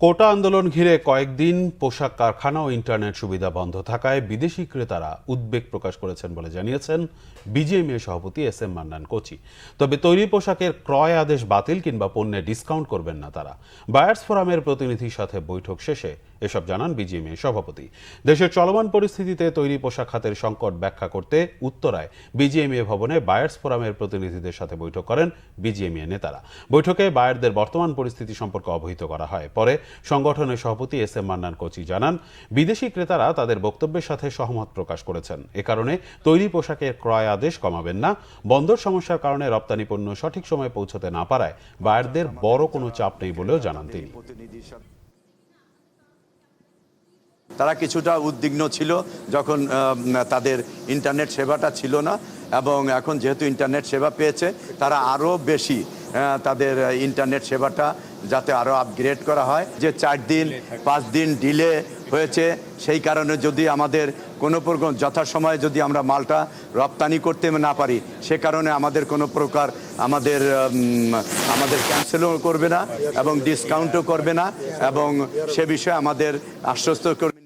কোটা আন্দোলন ঘিরে কয়েকদিন পোশাক কারখানা ও ইন্টারনেট সুবিধা বন্ধ থাকায় বিদেশি ক্রেতারা উদ্বেগ প্রকাশ করেছেন বলে জানিয়েছেন বিজিএমইএ সভাপতি এস এম মান্নান কোচি। তবে তৈরি পোশাকের ক্রয় আদেশ বাতিল কিংবা পণ্যে ডিসকাউন্ট করবেন না তারা। বায়ার্স ফোরামের প্রতিনিধির সাথে বৈঠক শেষে এসব জানান বিজিএমইএ সভাপতি। দেশের চলমান পরিস্থিতিতে তৈরি পোশাক খাতের সংকট ব্যাখ্যা করতে উত্তরায় বিজিএমইএ ভবনে বায়ার্স ফোরামের প্রতিনিধিদের সাথে বৈঠক করেন বিজিএমইএ নেতারা। বৈঠকে বায়ারদের বর্তমান পরিস্থিতি সম্পর্কে অবহিত করা হয়। পরে সংগঠনের সভাপতি এস এম মান্নান কোচি জানান, বিদেশি ক্রেতারা তাদের বক্তব্যের সাথে সহমত প্রকাশ করেছেন। এ কারণে তৈরি পোশাকের ক্রয় আদেশ কমাবেন না। বন্দর সমস্যার কারণে রপ্তানি পণ্য সঠিক সময়ে পৌঁছতে না পারায় বায়ারদের বড় কোনো চাপ নেই বলেও জানান তিনি। তারা কিছুটা উদ্বিগ্ন ছিল যখন তাদের ইন্টারনেট সেবাটা ছিল না, এবং এখন যেহেতু ইন্টারনেট সেবা পেয়েছে তারা আরও বেশি তাদের ইন্টারনেট সেবাটা যাতে আরও আপগ্রেড করা হয়। যে 4 দিন 5 দিন ডিলে হয়েছে, সেই কারণে যদি আমাদের কোনো প্রকার যথাসময়ে যদি আমরা মালটা রপ্তানি করতে না পারি, সে কারণে আমাদের কোনো প্রকার আমাদের ক্যান্সেলও করবে না এবং ডিসকাউন্টও করবে না, এবং সে বিষয়ে আমাদের আশ্বস্ত করে